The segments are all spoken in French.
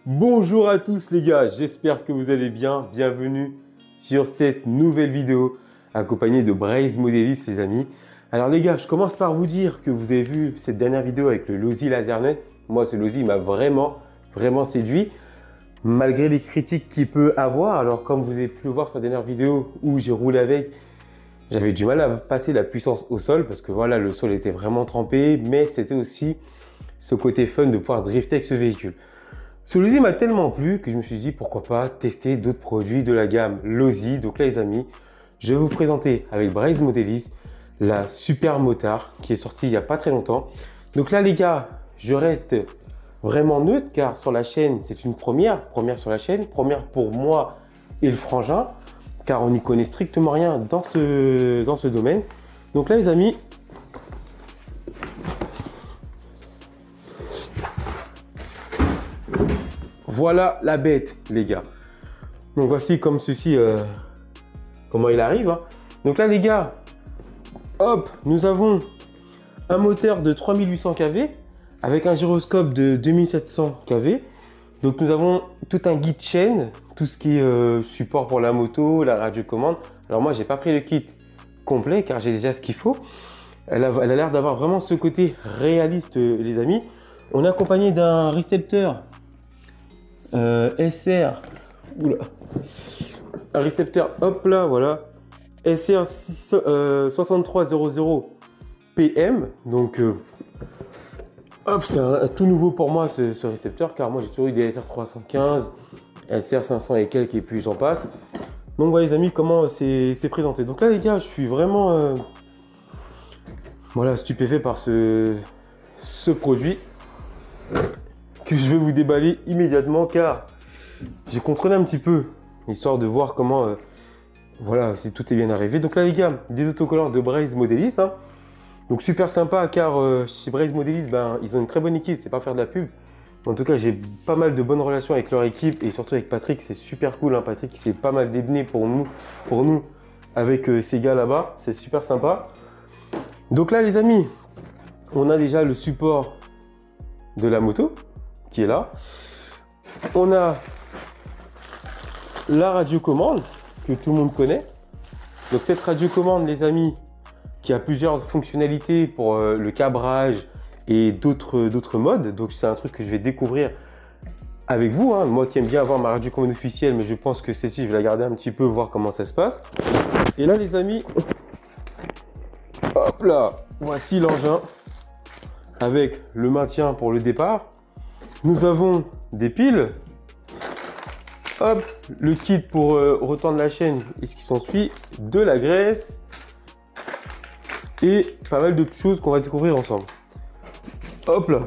Bonjour à tous les gars, j'espère que vous allez bien. Bienvenue sur cette nouvelle vidéo accompagnée de Braze Modelis les amis. Alors les gars, je commence par vous dire que vous avez vu cette dernière vidéo avec le Losi LaserNet. Moi ce Losi m'a vraiment séduit. Malgré les critiques qu'il peut avoir, alors comme vous avez pu le voir sur la dernière vidéo où j'ai roulé avec, j'avais du mal à passer la puissance au sol parce que voilà, le sol était vraiment trempé, mais c'était aussi ce côté fun de pouvoir drifter avec ce véhicule. Ce Losi m'a tellement plu que je me suis dit pourquoi pas tester d'autres produits de la gamme Losi. Donc là les amis, je vais vous présenter avec Braze Modelis la Super Motard qui est sortie il n'y a pas très longtemps. Donc là les gars, je reste vraiment neutre car sur la chaîne c'est une première sur la chaîne, première pour moi et le frangin car on n'y connaît strictement rien dans ce domaine. Donc là les amis, voilà la bête les gars. Donc voici comme ceci, comment il arrive. Hein. Donc là les gars, hop, nous avons un moteur de 3800 kV avec un gyroscope de 2700 kV. Donc nous avons tout un guide chaîne, tout ce qui est support pour la moto, la radiocommande. Alors moi j'ai pas pris le kit complet car j'ai déjà ce qu'il faut. Elle a l'air d'avoir vraiment ce côté réaliste les amis. On est accompagné d'un récepteur SR, oula, un récepteur, hop là, voilà, SR 6300 PM, donc hop, c'est un tout nouveau pour moi ce récepteur, car moi j'ai toujours eu des SR 315, SR 500 et quelques, et puis j'en passe. Donc voilà les amis, comment c'est présenté. Donc là les gars, je suis vraiment voilà, stupéfait par ce produit que je vais vous déballer immédiatement car j'ai contrôlé un petit peu histoire de voir comment voilà, si tout est bien arrivé. Donc là les gars, des autocollants de Braze Modelis hein. Donc super sympa car chez Braze Modelis ben, ils ont une très bonne équipe, c'est pas faire de la pub. En tout cas j'ai pas mal de bonnes relations avec leur équipe et surtout avec Patrick, c'est super cool hein. Patrick s'est pas mal démené pour nous avec ces gars là-bas, c'est super sympa. Donc là les amis, on a déjà le support de la moto qui est là. On a la radiocommande que tout le monde connaît. Donc cette radiocommande les amis qui a plusieurs fonctionnalités pour le cabrage et d'autres modes. Donc c'est un truc que je vais découvrir avec vous. Hein. Moi qui aime bien avoir ma radiocommande officielle, mais je pense que celle-ci je vais la garder un petit peu, voir comment ça se passe. Et là les amis, hop là, voici l'engin avec le maintien pour le départ. Nous avons des piles, hop, le kit pour retendre la chaîne et ce qui s'ensuit, de la graisse et pas mal de choses qu'on va découvrir ensemble. Hop là.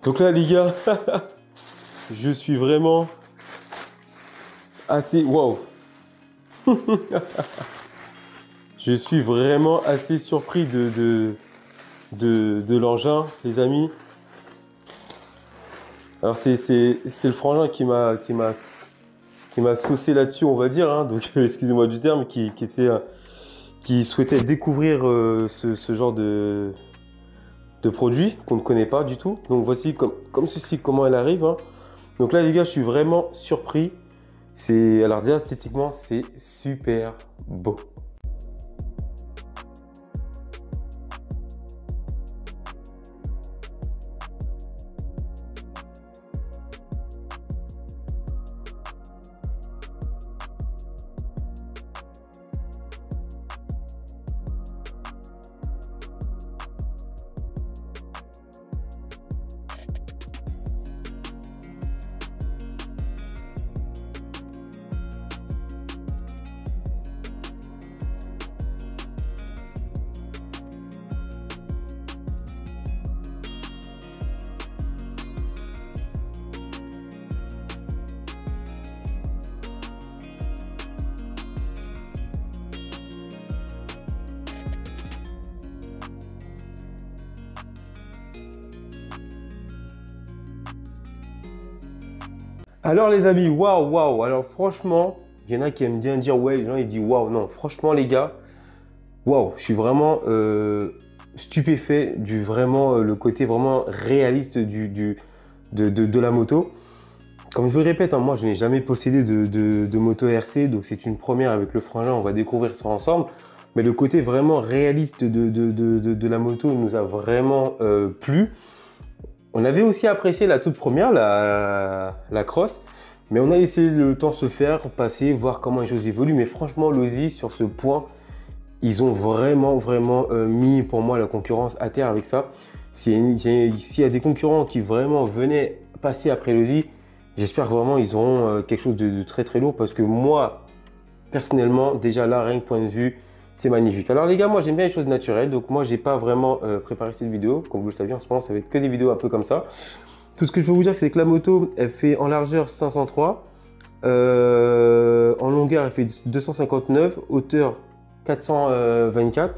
Donc là les gars, je suis vraiment assez waouh. Je suis vraiment assez surpris de l'engin, les amis. Alors c'est le frangin qui m'a saucé là-dessus, on va dire. Hein. Donc excusez-moi du terme, qui souhaitait découvrir ce genre de produit qu'on ne connaît pas du tout. Donc voici comme ceci comment elle arrive. Hein. Donc là les gars, je suis vraiment surpris. Alors déjà esthétiquement, c'est super beau. Alors les amis, waouh. Alors franchement, il y en a qui aiment bien dire ouais, les gens ils disent waouh. Non, franchement les gars, waouh, je suis vraiment stupéfait du vraiment le côté vraiment réaliste de la moto. Comme je vous le répète, hein, moi je n'ai jamais possédé de moto RC, donc c'est une première avec le frangin, on va découvrir ça ensemble. Mais le côté vraiment réaliste de la moto nous a vraiment plu. On avait aussi apprécié la toute première, la Cross, mais on a laissé le temps se faire, passer, voir comment les choses évoluent. Mais franchement, l'Audi, sur ce point, ils ont vraiment mis pour moi la concurrence à terre avec ça. S'il y a des concurrents qui vraiment venaient passer après l'Audi, j'espère que vraiment ils auront quelque chose de très lourd, parce que moi, personnellement, déjà là, rien que point de vue, c'est magnifique. Alors les gars, moi j'aime bien les choses naturelles, donc moi j'ai pas vraiment préparé cette vidéo. Comme vous le savez, en ce moment ça va être que des vidéos un peu comme ça. Tout ce que je peux vous dire, c'est que la moto, elle fait en largeur 503, en longueur elle fait 259, hauteur 424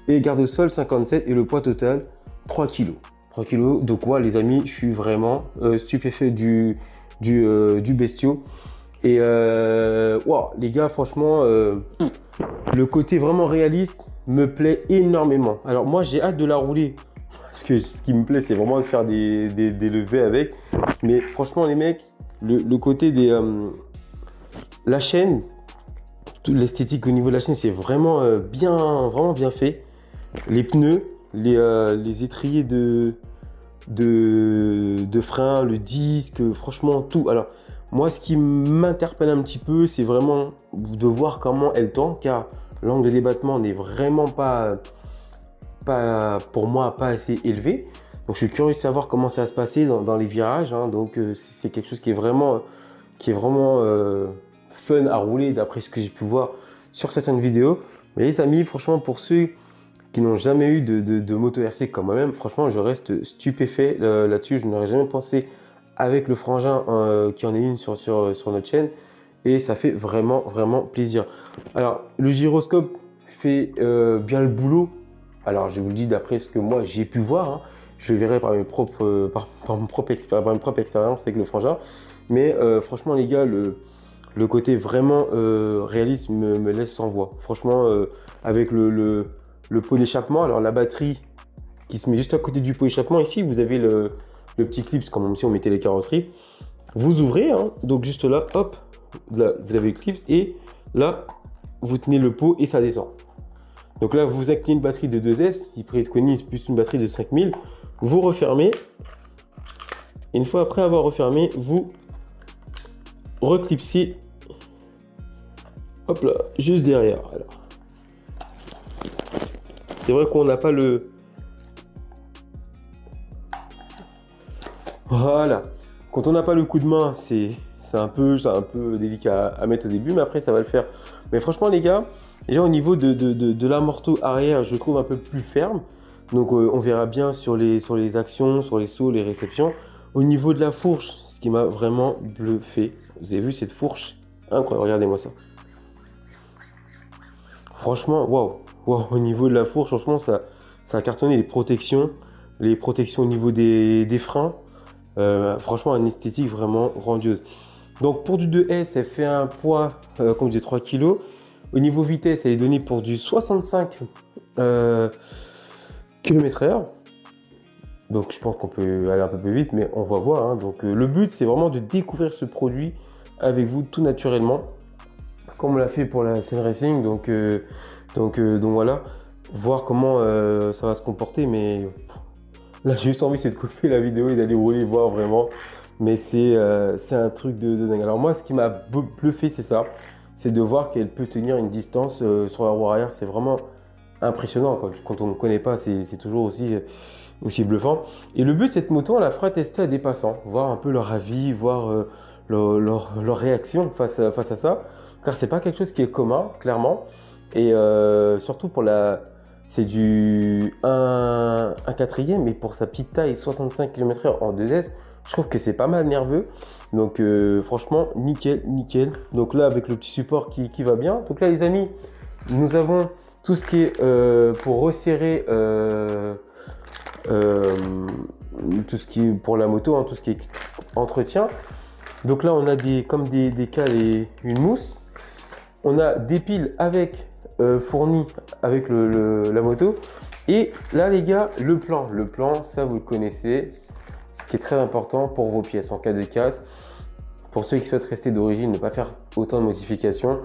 et garde au sol 57, et le poids total 3 kg. 3 kg, de quoi les amis, je suis vraiment stupéfait du bestiau. Et wow, les gars, franchement, le côté vraiment réaliste me plaît énormément. Alors moi, j'ai hâte de la rouler, parce que ce qui me plaît, c'est vraiment de faire des levées avec. Mais franchement, les mecs, le côté la chaîne, toute l'esthétique au niveau de la chaîne, c'est vraiment bien fait. Les pneus, les étriers de frein, le disque, franchement tout. Alors moi, ce qui m'interpelle un petit peu, c'est vraiment de voir comment elle tend, car l'angle de débattement n'est vraiment pas pour moi pas assez élevé. Donc je suis curieux de savoir comment ça va se passer dans les virages, hein. Donc c'est quelque chose qui est vraiment fun à rouler, d'après ce que j'ai pu voir sur certaines vidéos. Mais les amis, franchement, pour ceux qui n'ont jamais eu de moto RC comme moi-même, franchement, je reste stupéfait là-dessus. Je n'aurais jamais pensé avec le frangin qui en est une sur notre chaîne, et ça fait vraiment plaisir. Alors le gyroscope fait bien le boulot. Alors je vous le dis d'après ce que moi j'ai pu voir, hein. Je le verrai par ma propre expérience avec le frangin. Mais franchement les gars, le côté vraiment réaliste me laisse sans voix. Franchement, avec le pot d'échappement, alors la batterie qui se met juste à côté du pot d'échappement, ici vous avez le petit clip, comme si on mettait les carrosseries. Vous ouvrez, hein, donc juste là, hop, là vous avez le clip, et là vous tenez le pot et ça descend. Donc là vous inclinez une batterie de 2S, il préconise plus une batterie de 5000. Vous refermez, et une fois après avoir refermé, vous reclipsez, hop là, juste derrière. Alors, c'est vrai qu'on n'a pas le... Voilà. Quand on n'a pas le coup de main, c'est un peu délicat à mettre au début, mais après ça va le faire. Mais franchement les gars, déjà au niveau de l'amorto arrière, je trouve un peu plus ferme. Donc on verra bien sur les actions, sur les sauts, les réceptions. Au niveau de la fourche, ce qui m'a vraiment bluffé. Vous avez vu cette fourche? Incroyable, regardez-moi ça. Franchement, waouh. Au niveau de la fourche, franchement, ça a cartonné. Les protections au niveau des freins. Franchement, une esthétique vraiment grandiose. Donc pour du 2S, elle fait un poids, comme je disais, 3 kg. Au niveau vitesse, elle est donnée pour du 65 km/h. Donc je pense qu'on peut aller un peu plus vite, mais on va voir, hein. Donc le but, c'est vraiment de découvrir ce produit avec vous tout naturellement, comme on l'a fait pour la Sen Racing. Donc voilà, voir comment ça va se comporter. Mais là, j'ai juste envie, c'est de couper la vidéo et d'aller rouler, voir vraiment. Mais c'est un truc de dingue. Alors moi, ce qui m'a bluffé, c'est ça. C'est de voir qu'elle peut tenir une distance sur la roue arrière. C'est vraiment impressionnant. Quand on ne connaît pas, c'est toujours aussi bluffant. Et le but de cette moto, on la fera tester à des passants. Voir un peu leur avis, voir leur réaction face à ça. Car c'est pas quelque chose qui est commun, clairement. Et surtout pour c'est du 1/4, mais pour sa petite taille, 65 km/h en 2S, je trouve que c'est pas mal nerveux. Donc franchement, nickel. Donc là, avec le petit support qui va bien. Donc là, les amis, nous avons tout ce qui est pour resserrer tout ce qui est pour la moto, hein, tout ce qui est entretien. Donc là, on a comme des cales et une mousse. On a des piles fournies avec la moto. Et là les gars, le plan. Le plan, ça vous le connaissez. Ce qui est très important pour vos pièces en cas de casse. Pour ceux qui souhaitent rester d'origine, ne pas faire autant de modifications.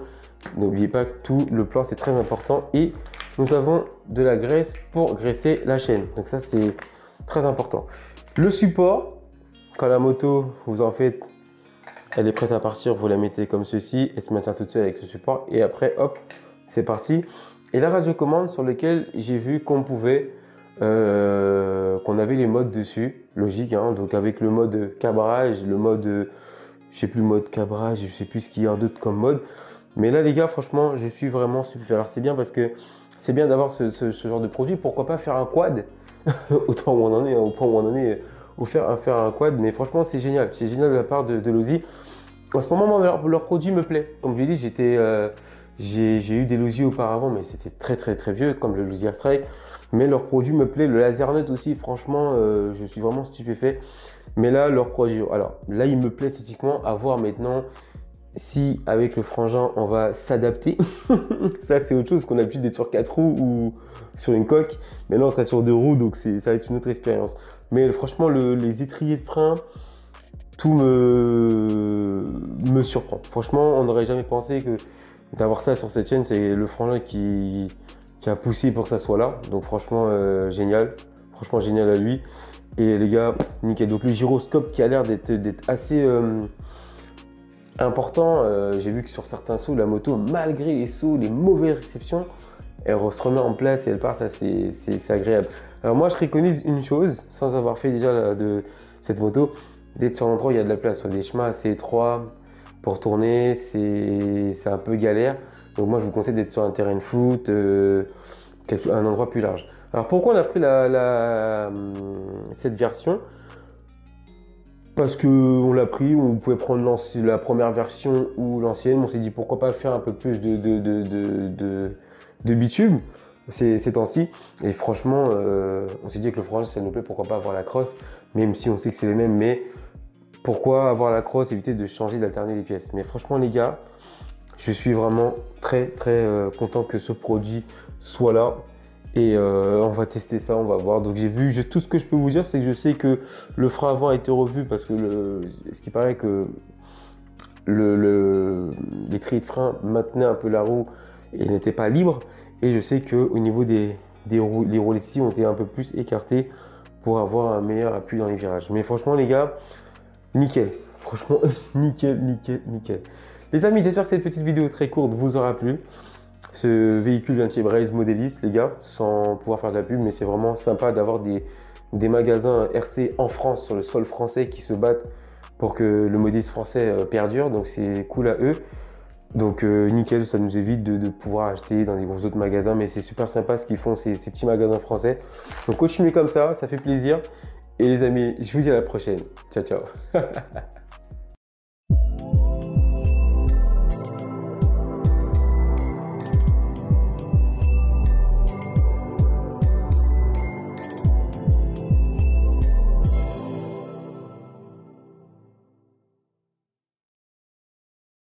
N'oubliez pas que tout le plan, c'est très important. Et nous avons de la graisse pour graisser la chaîne. Donc ça, c'est très important. Le support, quand la moto, vous en faites, elle est prête à partir, vous la mettez comme ceci. Elle se maintient toute seule avec ce support. Et après, hop, c'est parti. Et la radiocommande sur laquelle j'ai vu qu'on pouvait, qu'on avait les modes dessus. Logique, hein. Donc avec le mode cabrage, le mode, je sais plus le mode cabrage, je sais plus ce qu'il y a d'autre comme mode. Mais là les gars, franchement, je suis vraiment stupéfait. Alors c'est bien parce que c'est bien d'avoir ce genre de produit. Pourquoi pas faire un quad autant où on en est, hein, au point où on en est, ou faire un quad. Mais franchement, c'est génial. C'est génial de la part de Losi. En ce moment, leur produit me plaît. Comme je l'ai dit, j'ai eu des Losi auparavant, mais c'était très vieux, comme le Losi Airstrike. Mais leur produit me plaît. Le LaserNut aussi, franchement, je suis vraiment stupéfait. Mais là, leur produit, alors là, il me plaît esthétiquement. À voir maintenant si avec le frangin, on va s'adapter. Ça, c'est autre chose qu'on a l'habitude d'être sur 4 roues ou sur une coque. Mais là, on sera sur 2 roues, donc ça va être une autre expérience. Mais franchement, les étriers de frein, tout me surprend. Franchement, on n'aurait jamais pensé que d'avoir ça sur cette chaîne, c'est le frangin qui a poussé pour que ça soit là. Donc franchement, génial. Franchement, génial à lui. Et les gars, nickel. Donc le gyroscope qui a l'air d'être assez important. J'ai vu que sur certains sauts, la moto, malgré les sauts, les mauvaises réceptions, elle se remet en place et elle part. Ça, c'est agréable. Alors moi, je préconise une chose, sans avoir fait déjà de cette moto, d'être sur un endroit où il y a de la place. Sur des chemins assez étroits pour tourner, c'est un peu galère. Donc moi, je vous conseille d'être sur un terrain de foot, un endroit plus large. Alors pourquoi on a pris cette version? Parce qu'on l'a pris, on pouvait prendre la première version ou l'ancienne. On s'est dit pourquoi pas faire un peu plus de bitume ces temps-ci. Et franchement, on s'est dit que le frangin, si ça nous plaît, pourquoi pas avoir la crosse, même si on sait que c'est les mêmes. Mais pourquoi avoir la crosse, éviter de changer, d'alterner les pièces. Mais franchement les gars, je suis vraiment très content que ce produit soit là. Et on va tester ça, on va voir. Donc j'ai vu, tout ce que je peux vous dire, c'est que je sais que le frein avant a été revu parce que ce qui paraît que l'étrier de frein maintenait un peu la roue et n'était pas libre. Et je sais qu'au niveau des roues, les roues ici ont été un peu plus écartées pour avoir un meilleur appui dans les virages. Mais franchement les gars, nickel. Franchement, nickel. Les amis, j'espère que cette petite vidéo très courte vous aura plu. Ce véhicule vient de chez Braze Modelis, les gars, sans pouvoir faire de la pub, mais c'est vraiment sympa d'avoir des magasins RC en France, sur le sol français, qui se battent pour que le Modelis français perdure. Donc c'est cool à eux. Donc nickel, ça nous évite de pouvoir acheter dans des gros autres magasins, mais c'est super sympa ce qu'ils font, ces petits magasins français. Donc continuez comme ça fait plaisir. Et les amis, je vous dis à la prochaine. Ciao.